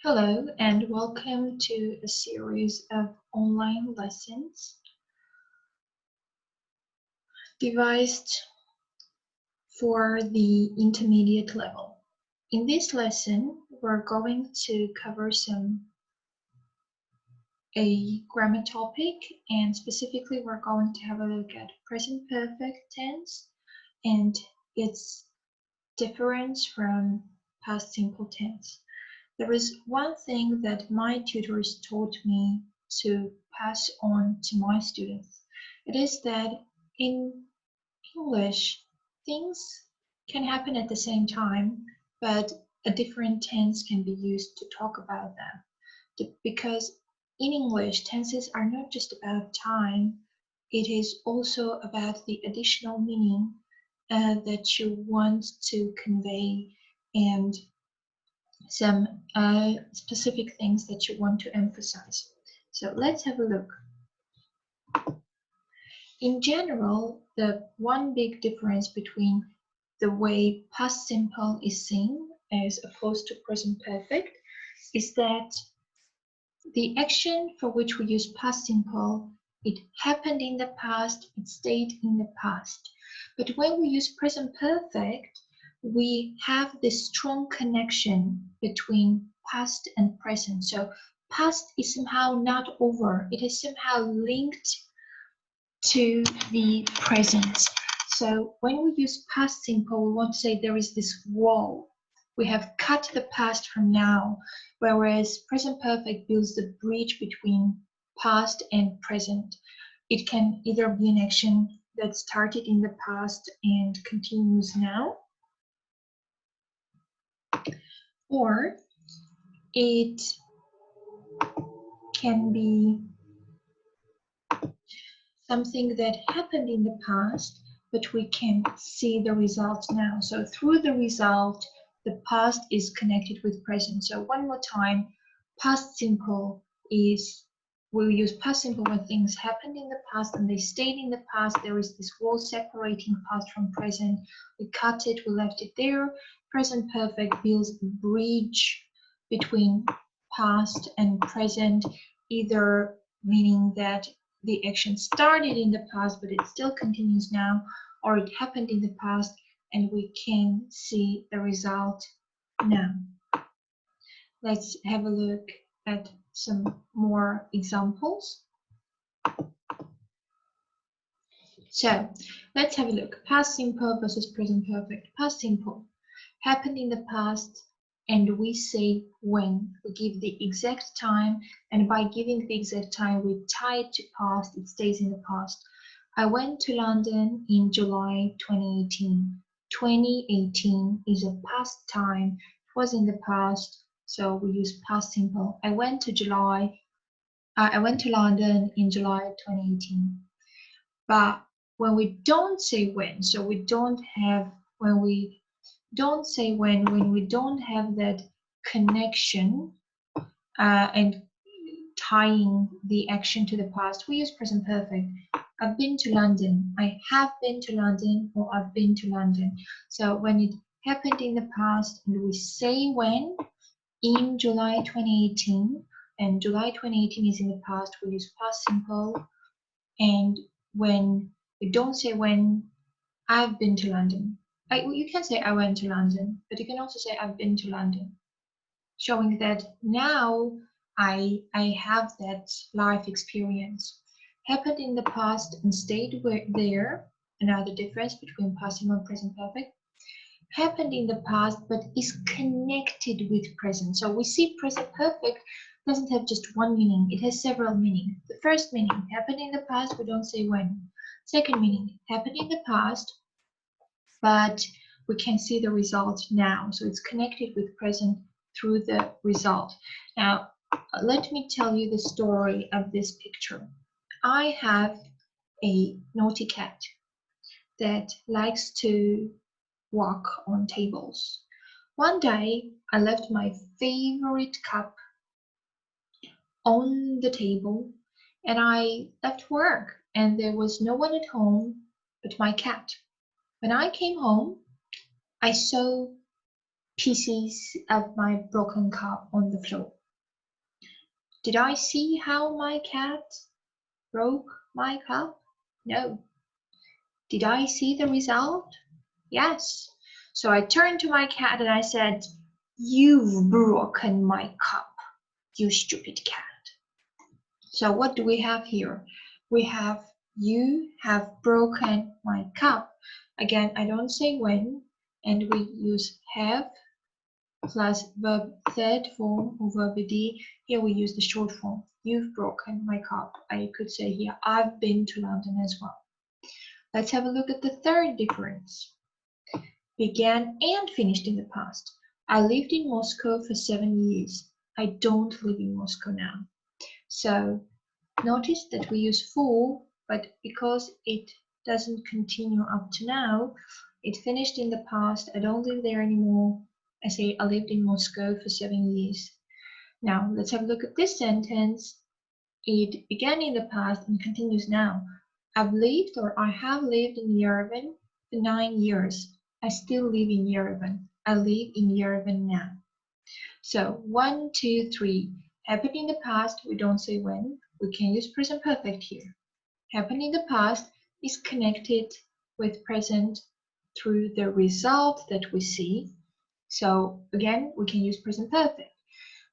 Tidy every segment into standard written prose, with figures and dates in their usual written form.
Hello and welcome to a series of online lessons devised for the intermediate level. In this lesson, we're going to cover a grammar topic, and specifically we're going to have a look at present perfect tense and its difference from past simple tense. There is one thing that my tutors taught me to pass on to my students. It is that in English, things can happen at the same time, but a different tense can be used to talk about them. Because in English, tenses are not just about time, it is also about the additional meaning that you want to convey and some specific things that you want to emphasize. So let's have a look. In general, the one big difference between the way past simple is seen as opposed to present perfect is that the action for which we use past simple, it happened in the past, it stayed in the past. But when we use present perfect, we have this strong connection between past and present. So past is somehow not over, it is somehow linked to the present. So when we use past simple, we want to say there is this wall. We have cut the past from now, whereas present perfect builds the bridge between past and present. It can either be an action that started in the past and continues now, or it can be something that happened in the past, but we can see the result now. So through the result, the past is connected with present. So one more time, past simple is, we'll use past simple when things happened in the past and they stayed in the past. There is this wall separating past from present. We cut it, we left it there. Present perfect builds a bridge between past and present, either meaning that the action started in the past, but it still continues now, or it happened in the past and we can see the result now. Let's have a look at some more examples. So let's have a look. Past simple versus present perfect. Past simple happened in the past, and we say when. We give the exact time, and by giving the exact time, we tie it to past, it stays in the past. I went to London in July 2018. 2018 is a past time. It was in the past, so we use past simple. I went to London in July 2018. But when we don't say when, so we don't have, when we don't say when we don't have that connection and tying the action to the past, we use present perfect. I've been to London, I have been to London, or I've been to London. So when it happened in the past and we say when, in July 2018, and July 2018 is in the past, we use past simple. And when we don't say when, I've been to London. You can say I went to London, but you can also say I've been to London, showing that now I have that life experience. Happened in the past and stayed there. Another difference between past simple and present perfect. Happened in the past, but is connected with present. So we see present perfect doesn't have just one meaning, it has several meanings. The first meaning, happened in the past, we don't say when. Second meaning, happened in the past, but we can see the result now. So it's connected with present through the result. Now, let me tell you the story of this picture. I have a naughty cat that likes to walk on tables. One day, I left my favorite cup on the table and I left work and there was no one at home but my cat. When I came home, I saw pieces of my broken cup on the floor. Did I see how my cat broke my cup? No. Did I see the result? Yes. So I turned to my cat and I said, "You've broken my cup, you stupid cat." So what do we have here? We have you have broken my cup. Again, I don't say when, and we use have plus verb third form or verb ed. Here we use the short form. You've broken my cup. I could say here, I've been to London as well. Let's have a look at the third difference. Began and finished in the past. I lived in Moscow for 7 years. I don't live in Moscow now. So notice that we use for, but because it doesn't continue up to now, it finished in the past. I don't live there anymore. I say I lived in Moscow for 7 years. Now let's have a look at this sentence. It began in the past and continues now. I've lived or I have lived in Yerevan for 9 years. I still live in Yerevan. I live in Yerevan now. So 1, 2, 3. Happened in the past, we don't say when. We can use present perfect here. Happened in the past is connected with present through the result that we see. So again, we can use present perfect.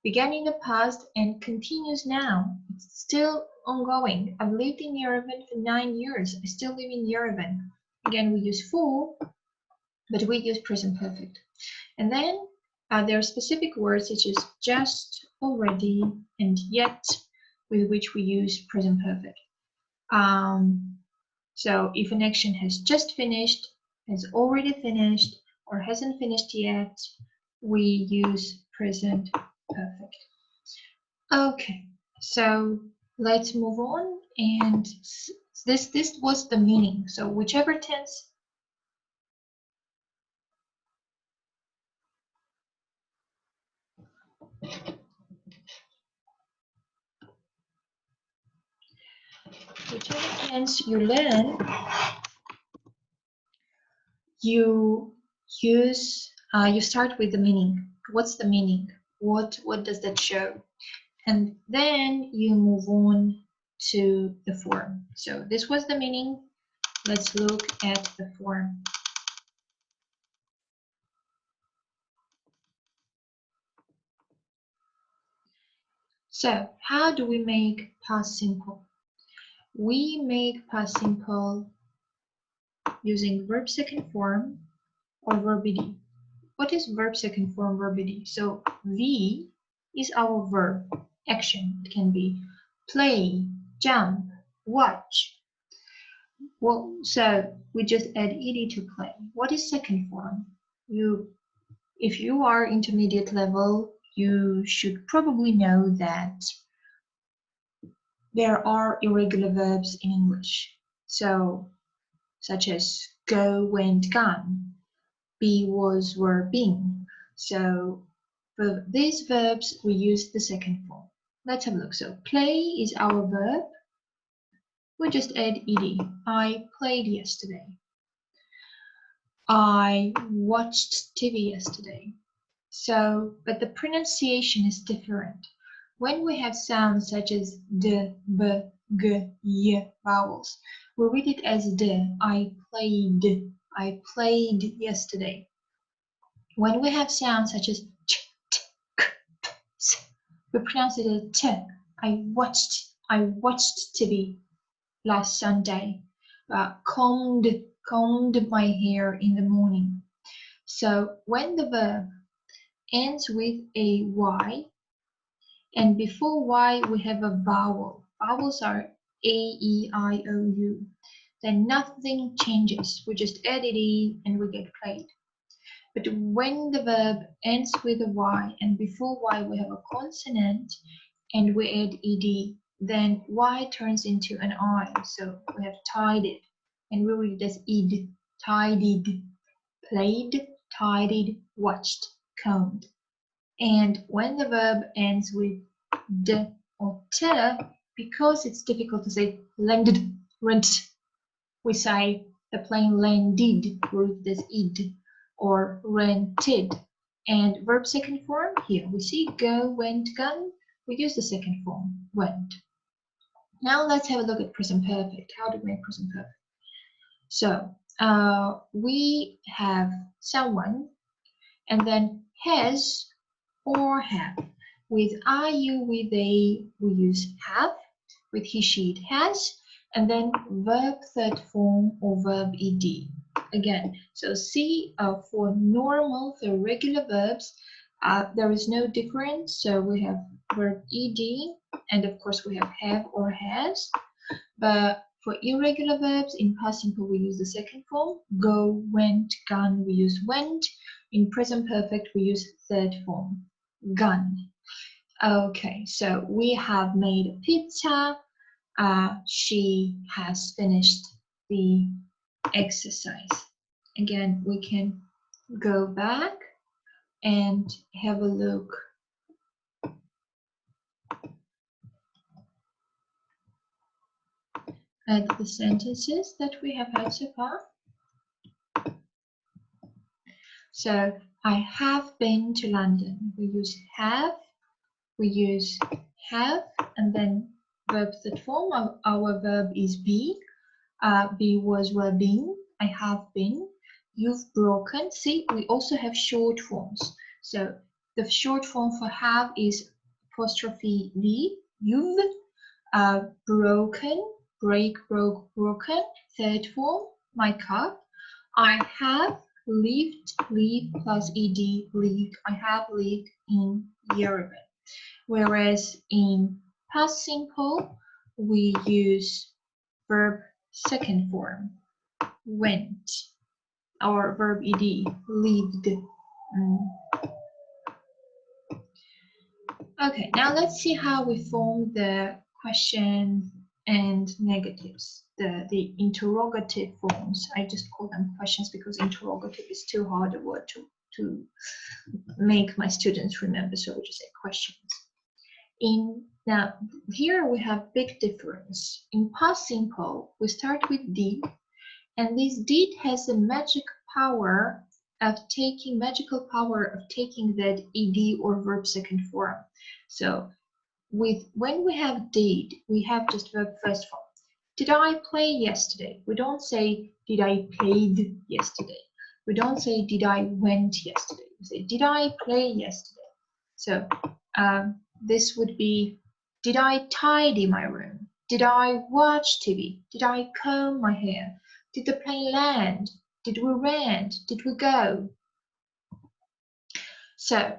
Began in the past and continues now. It's still ongoing. I've lived in Yerevan for 9 years. I still live in Yerevan. Again, we use for, but we use present perfect. And then there are specific words such as just, already, and yet, with which we use present perfect. So if an action has just finished, has already finished, or hasn't finished yet, we use present perfect. Okay, so let's move on. And this was the meaning. So whichever tense you learn, you use you start with the meaning. What's the meaning? What does that show? And then you move on to the form. So this was the meaning. Let's look at the form. So how do we make past simple? We make past simple using verb second form or verb ed. What is verb second form, verb ed? So V is our verb action. It can be play, jump, watch. Well, so we just add ed to play. What is second form? If you are intermediate level, you should probably know that there are irregular verbs in English. So, such as go, went, gone, be, was, were, been. So for these verbs, we use the second form. Let's have a look. So play is our verb. We just add ed. I played yesterday. I watched TV yesterday. So, but the pronunciation is different. When we have sounds such as d, b, g, y vowels, we read it as d. I played yesterday. When we have sounds such as ch, t, k, p, s, we pronounce it as t. I watched TV last Sunday. Combed my hair in the morning. So when the verb ends with a y, and before y we have a vowel. Vowels are a, e, I, o, u. Then nothing changes. We just add it and we get played. But when the verb ends with a y and before y we have a consonant and we add ed, then y turns into an I. So we have tidied and we read it as ed, tidied, played, tidied, watched, combed. And when the verb ends with d or t, because it's difficult to say landed, rent, we say the plane landed, we read it as ed, or rented. And verb second form, here we see go, went, gone. We use the second form, went. Now let's have a look at present perfect. How do we make present perfect? So we have someone and then has or have. With I, you, with they, we use have. With he, she, it has. And then verb third form or verb ed. Again, so see for normal, for regular verbs, there is no difference. So we have verb ed, and of course we have or has. But for irregular verbs, in past simple we use the second form. Go, went, gone, we use went. In present perfect we use third form, gone. Okay, so we have made a pizza. She has finished the exercise. Again, we can go back and have a look at the sentences that we have had so far. So I have been to London. We use have, and then verb third form. Our verb is be. Be was were been. I have been. You've broken. See, we also have short forms. So the short form for have is apostrophe the. You've broken, break, broke, broken. Third form, my cup. I have lived, live plus ed, lived. I have lived in Yerevan. Whereas in past simple, we use verb second form, went, or verb ed, lived. Okay, now let's see how we form the question and negatives, the interrogative forms. I just call them questions because interrogative is too hard a word to make my students remember, so we just say questions. Now here we have big difference. In past simple, we start with did, and this did has a magical power of taking that ed or verb second form. So when we have did, we have just verb first form. Did I play yesterday? We don't say did I played yesterday. We don't say did I went yesterday. We say did I play yesterday. So this would be did I tidy my room? Did I watch TV? Did I comb my hair? Did the plane land? Did we rent? Did we go? So,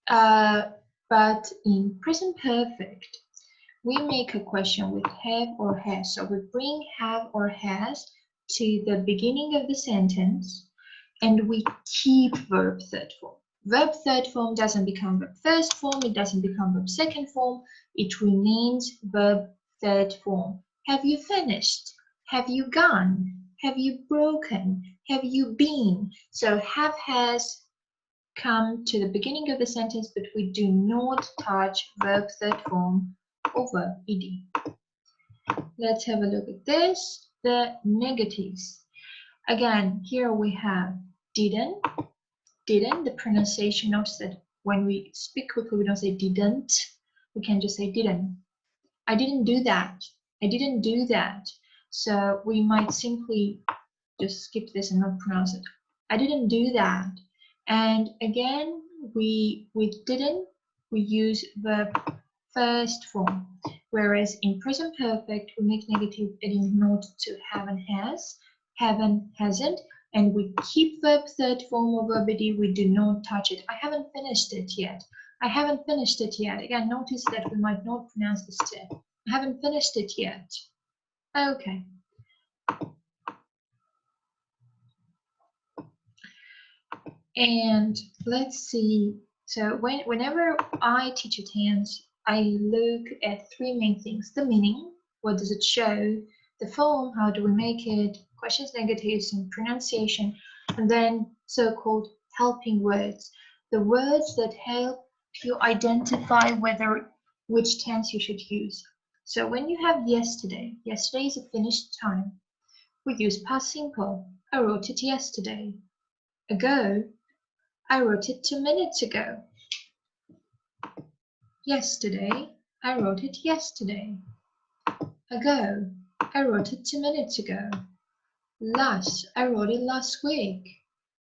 but in present perfect, we make a question with have or has. So we bring have or has to the beginning of the sentence, and we keep verb third form. Verb third form doesn't become verb first form, it doesn't become verb second form, it remains verb third form. Have you finished? Have you gone? Have you broken? Have you been? So have has come to the beginning of the sentence, but we do not touch verb third form or verb ed. Let's have a look at this, the negatives. Again, here we have didn't. The pronunciation, notice that when we speak quickly, we don't say didn't. We can just say didn't. I didn't do that. I didn't do that. So we might simply just skip this and not pronounce it. I didn't do that. And again, with didn't, we use verb first form. Whereas in present perfect, we make negative adding not to have and has, haven't, hasn't, and we keep verb third form of verb ed, we do not touch it. I haven't finished it yet. I haven't finished it yet. Again, notice that we might not pronounce this T. I haven't finished it yet. Okay. And let's see. So whenever I teach a tense, I look at three main things: the meaning, what does it show, the form, how do we make it, questions, negatives, and pronunciation, and then so-called helping words, the words that help you identify which tense you should use. So when you have yesterday is a finished time. We use past simple. I wrote it yesterday. Ago, I wrote it 2 minutes ago. Yesterday, I wrote it yesterday. Ago, I wrote it 2 minutes ago. Last, I wrote it last week.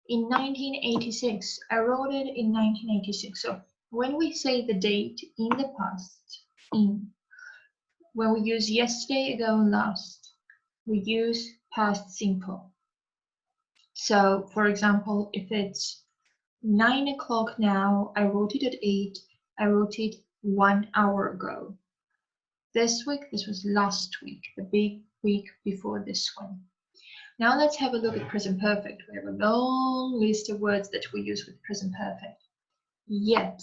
In 1986, I wrote it in 1986. So when we say the date in the past, when we use yesterday, ago, and last, we use past simple. So for example, if it's 9 o'clock now, I wrote it at 8, I wrote it 1 hour ago. This week, this was last week, the big week before this one. Now let's have a look at present perfect. We have a long list of words that we use with present perfect. Yet.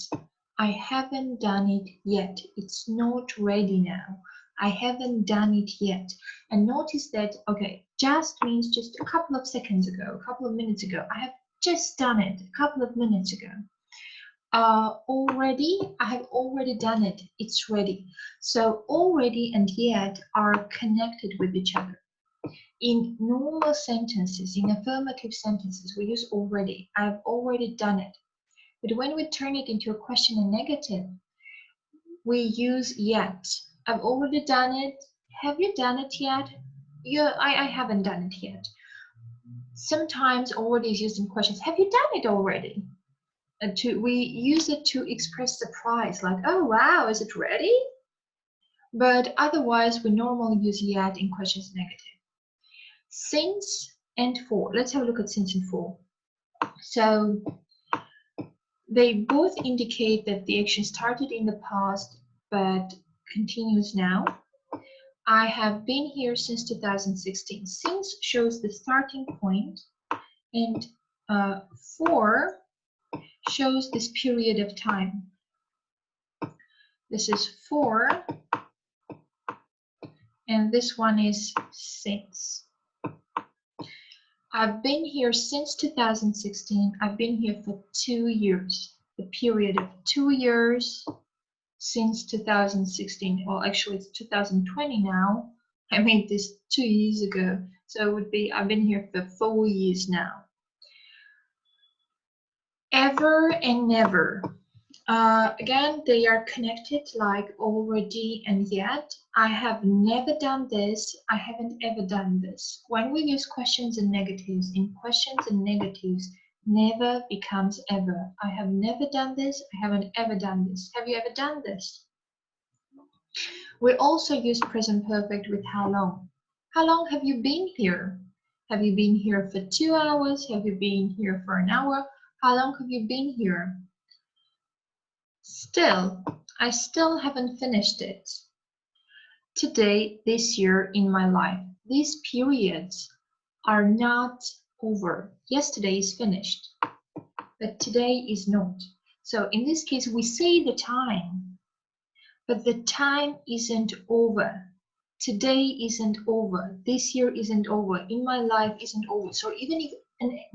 I haven't done it yet. It's not ready now. I haven't done it yet. And notice that, okay, just means just a couple of seconds ago, a couple of minutes ago. I have just done it a couple of minutes ago. Already, I have already done it. It's ready. So already and yet are connected with each other. In normal sentences, in affirmative sentences, we use already. I've already done it. But when we turn it into a question and negative, we use yet. I've already done it. Have you done it yet? Yeah, I haven't done it yet. Sometimes already is used in questions. Have you done it already? We use it to express surprise, like, oh wow, is it ready? But otherwise, we normally use yet in questions negative. Since and for. Let's have a look at since and for. So they both indicate that the action started in the past but continues now. I have been here since 2016. Since shows the starting point, and for shows this period of time. This is for, and this one is since. I've been here since 2016. I've been here for 2 years. The period of 2 years since 2016. Well, actually, it's 2020 now. I made this 2 years ago. So it would be, I've been here for 4 years now. Ever and never. Again, they are connected like already and yet. I have never done this. I haven't ever done this. When we use questions and negatives, in questions and negatives, never becomes ever. I have never done this. I haven't ever done this. Have you ever done this? We also use present perfect with how long. How long have you been here? Have you been here for 2 hours? Have you been here for an hour? How long have you been here? Still, I still haven't finished it. Today, this year, in my life, these periods are not over. Yesterday is finished, but today is not. So in this case, we say the time, but the time isn't over. Today isn't over. This year isn't over. In my life isn't over. So even if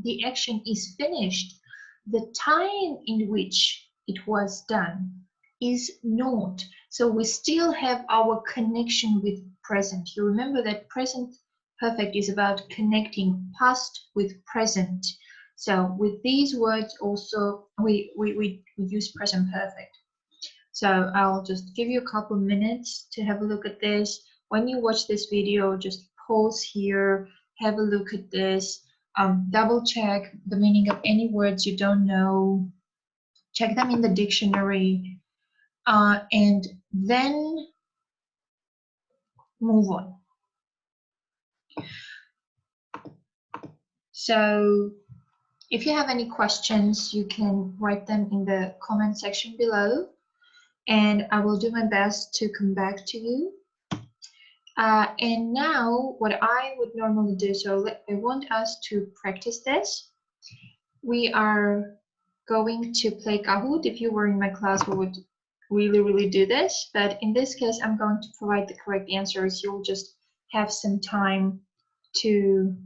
the action is finished, the time in which it was done is not. So we still have our connection with present. You remember that present perfect is about connecting past with present. So with these words also, we use present perfect. So I'll just give you a couple of minutes to have a look at this. When you watch this video, just pause here, have a look at this, double check the meaning of any words you don't know, check them in the dictionary, and then move on. So if you have any questions, you can write them in the comment section below, and I will do my best to come back to you. And now what I would normally do, so I want us to practice this. We are going to play Kahoot. If you were in my class, we would really do this. But in this case, I'm going to provide the correct answers. You'll just have some time to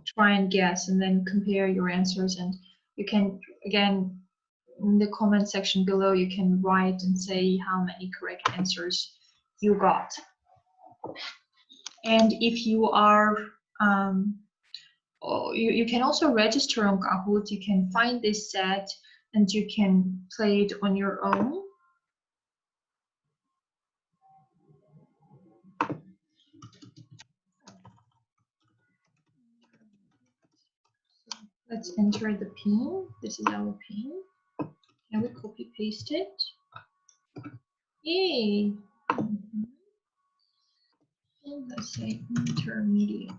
try and guess and then compare your answers. And you can, again, in the comment section below, you can write and say how many correct answers you got. And if you are Oh, you can also register on Kahoot. You can find this set and you can play it on your own. So let's enter the pin. This is our pin. Can we copy paste it? Yay! And let's say intermediate.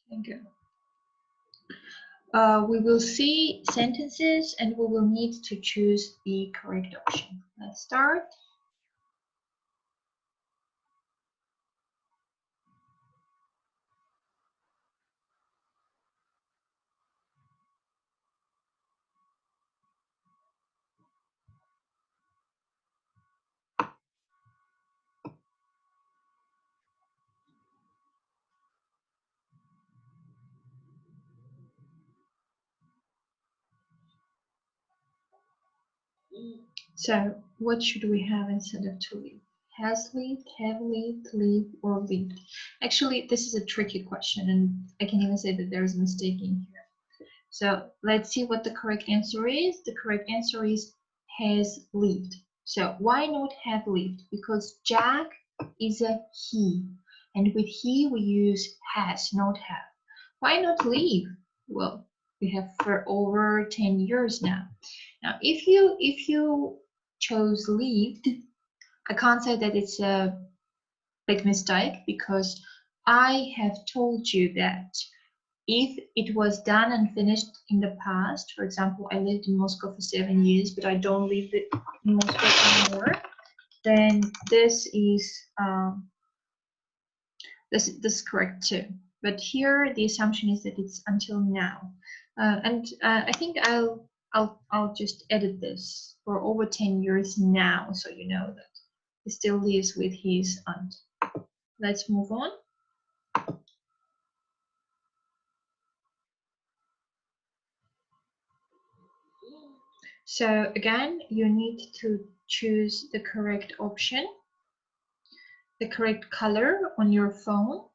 Thank you. We will see sentences and we will need to choose the correct option. Let's start. So what should we have instead of to leave? Has lived, have lived, live, or lived? Actually, this is a tricky question, and I can even say that there is a mistake in here. So let's see what the correct answer is. The correct answer is has lived. So why not have lived? Because Jack is a he, and with he we use has, not have. Why not live? Well, we have for over 10 years now. Now, if you chose lived, I can't say that it's a big mistake because I have told you that if it was done and finished in the past, for example, I lived in Moscow for 7 years, but I don't live in Moscow anymore, then this is this correct too. But here the assumption is that it's until now, and I think I'll just edit this for over 10 years now, so you know that he still lives with his aunt. Let's move on. So again, you need to choose the correct option, the correct color on your phone.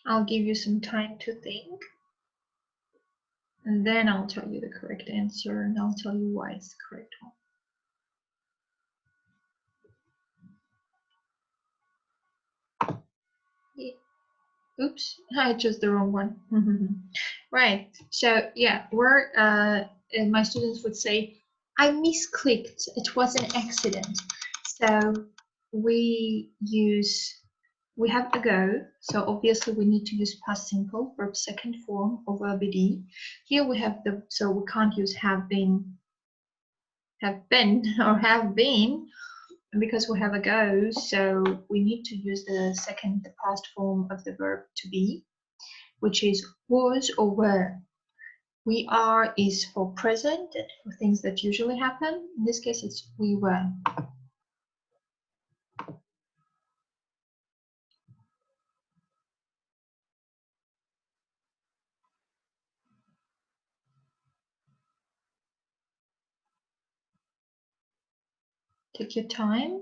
I'll give you some time to think, and then I'll tell you the correct answer, and I'll tell you why it's the correct one. Yeah. Oops, I chose the wrong one. Right, so yeah, where my students would say, I misclicked, it was an accident. So we have a go, so obviously we need to use past simple, verb second form, or verb ed. Here we have so we can't use have been, or have been, because we have a go, so we need to use the past form of the verb to be, which is was or were. We are is for present, for things that usually happen. In this case, it's we were. Take your time,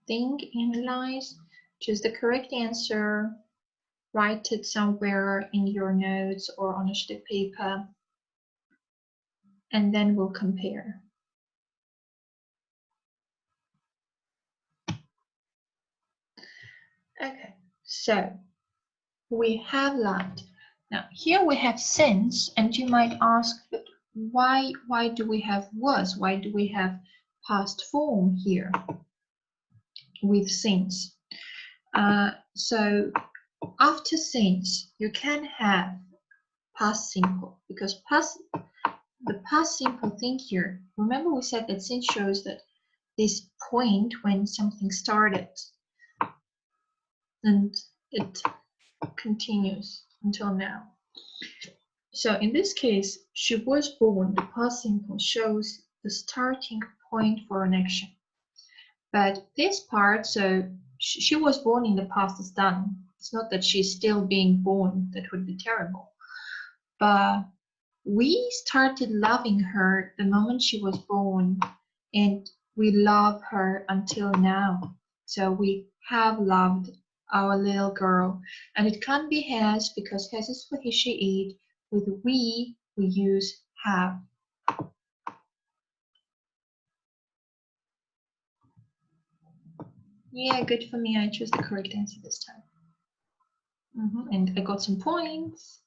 think, analyze, choose the correct answer, write it somewhere in your notes or on a sheet of paper, and then we'll compare. Okay, so we have loved. Now here we have since, and you might ask, but why do we have was? Why do we have past form here with since? So after since, you can have past simple, because the past simple thing here, remember we said that since shows that this point when something started and it continues until now. So in this case, she was born, the past simple shows the starting point for an action. But this part, so she was born in the past is done. It's not that she's still being born, that would be terrible. But we started loving her the moment she was born, and we love her until now. So we have loved our little girl. And it can't be has because has is for he, she, it. With we use have. Yeah, good for me. I chose the correct answer this time. And I got some points.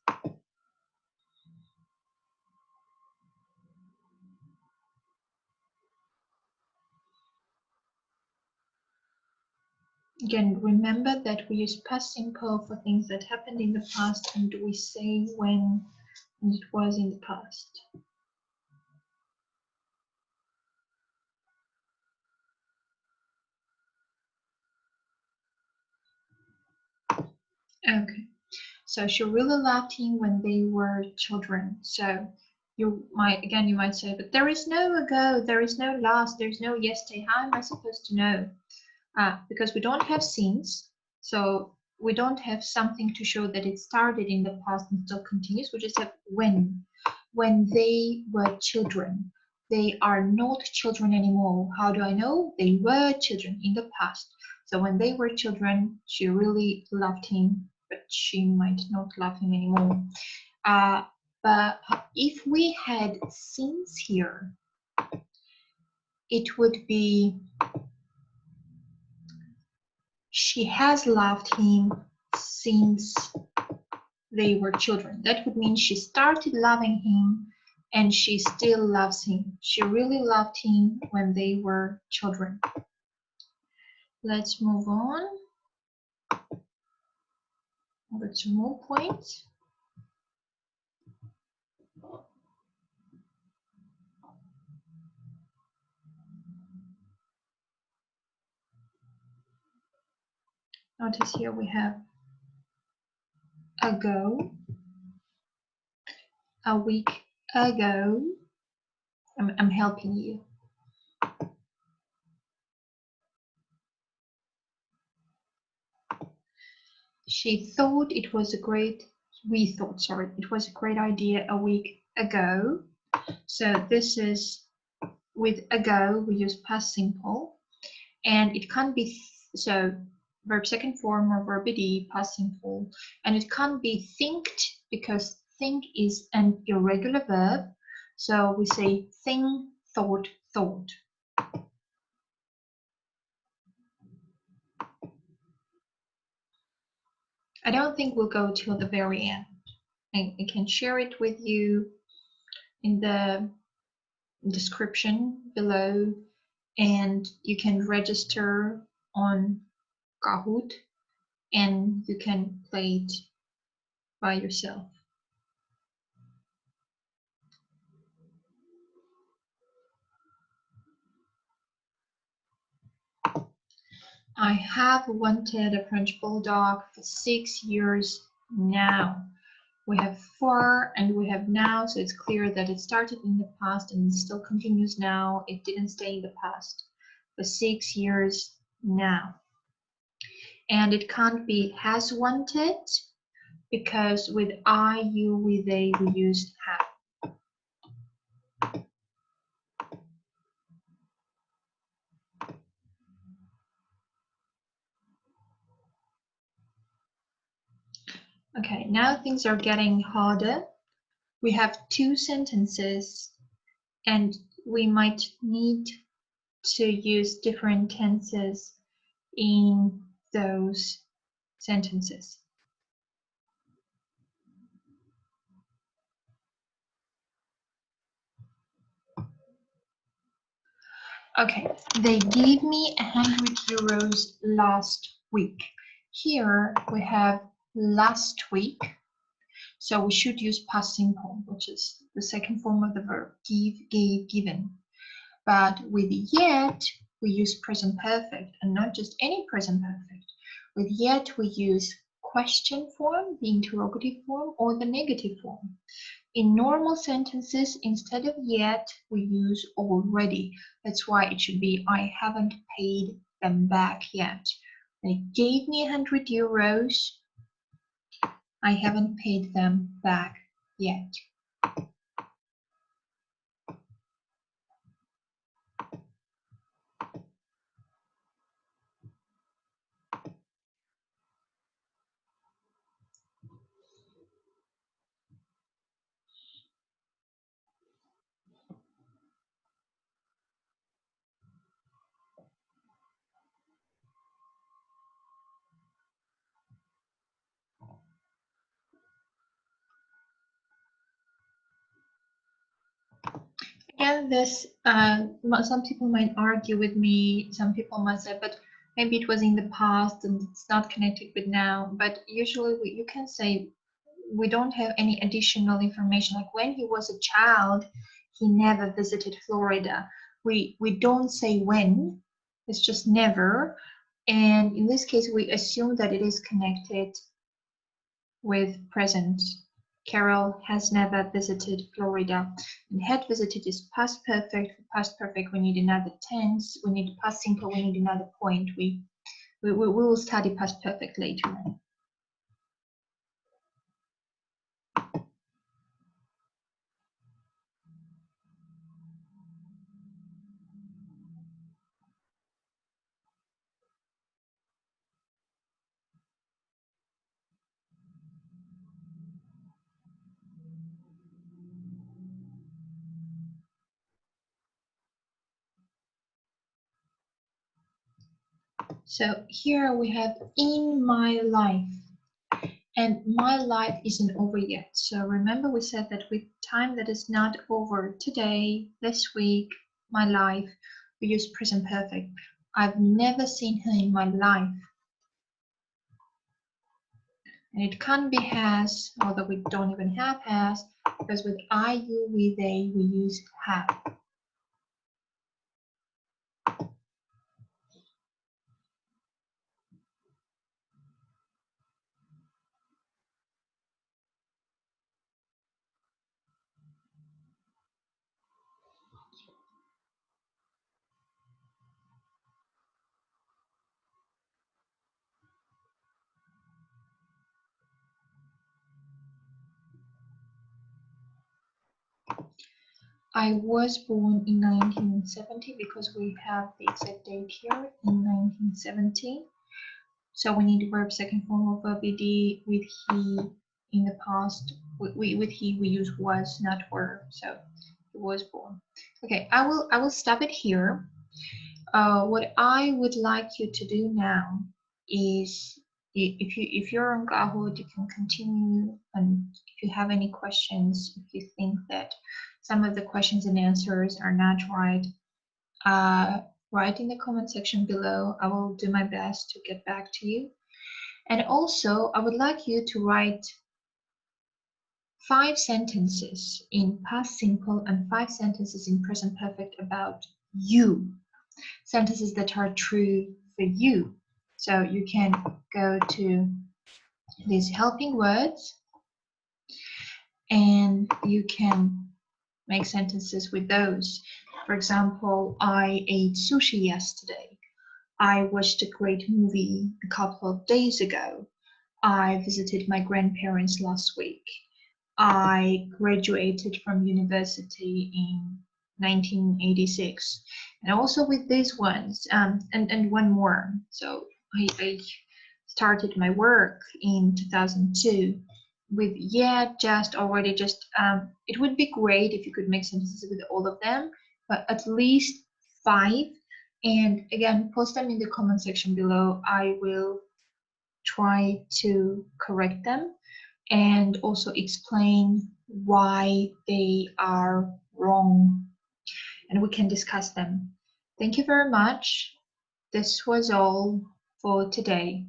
Again, remember that we use past simple for things that happened in the past, and we say when it was in the past. Okay, so she really loved him when they were children. So you might say, but there is no ago, there is no last, there's no yesterday. How am I supposed to know? Because we don't have since, so we don't have something to show that it started in the past and still continues. We just have when they were children. They are not children anymore. How do I know? They were children in the past. So when they were children, she really loved him, but she might not love him anymore. But if we had since here, it would be she has loved him since they were children. That would mean she started loving him and she still loves him. She really loved him when they were children. Let's move on. I've got some more points. Notice here we have ago, a week ago. I'm helping you. We thought it was a great idea a week ago. So this is with ago, we use past simple, and it can't be so verb second form or verb ed, past simple, and it can't be thinked because think is an irregular verb. So we say think, thought, thought. I don't think we'll go till the very end. I can share it with you in the description below, and you can register on Kahoot and you can play it by yourself. I have wanted a French Bulldog for 6 years now. We have 4 and we have now, so it's clear that it started in the past and still continues now. It didn't stay in the past for 6 years now. And it can't be has wanted because with I, you, we, they, we use have. Okay, now things are getting harder. We have 2 sentences and we might need to use different tenses in those sentences. Okay, they gave me 100 euros last week. Here we have last week. So we should use past simple, which is the second form of the verb, give, gave, given. But with yet, we use present perfect, and not just any present perfect. With yet, we use question form, the interrogative form, or the negative form. In normal sentences, instead of yet, we use already. That's why it should be I haven't paid them back yet. They gave me 100 euros. I haven't paid them back yet. And this, some people might argue with me, some people might say, but maybe it was in the past and it's not connected with now. But usually you can say we don't have any additional information. Like when he was a child, he never visited Florida. We don't say when, it's just never. And in this case, we assume that it is connected with present. Carol has never visited Florida. And had visited is past perfect. For past perfect, we need another tense. We need past simple. We need another point. We will study past perfect later on. So here we have in my life, and my life isn't over yet. So remember we said that with time that is not over, today, this week, my life, we use present perfect. I've never seen her in my life. And it can't be has, although we don't even have has, because with I, you, we, they, we use have. I was born in 1970 because we have the exact date here in 1970. So we need verb second form of verb ed with he in the past. With he we use was, not were. So he was born. Okay, I will stop it here. What I would like you to do now is, if you're on Kahoot, you can continue, and if you have any questions, if you think that some of the questions and answers are not right, write in the comment section below. I will do my best to get back to you. And also, I would like you to write 5 sentences in past simple and 5 sentences in present perfect about you. Sentences that are true for you. So you can go to these helping words and you can make sentences with those. For example, I ate sushi yesterday. I watched a great movie a couple of days ago. I visited my grandparents last week. I graduated from university in 1986. And also with these ones, and one more. So I started my work in 2002. With just, already, just, it would be great if you could make sentences with all of them, but at least 5. And again, post them in the comment section below. I will try to correct them and also explain why they are wrong, and we can discuss them. Thank you very much. This was all for today.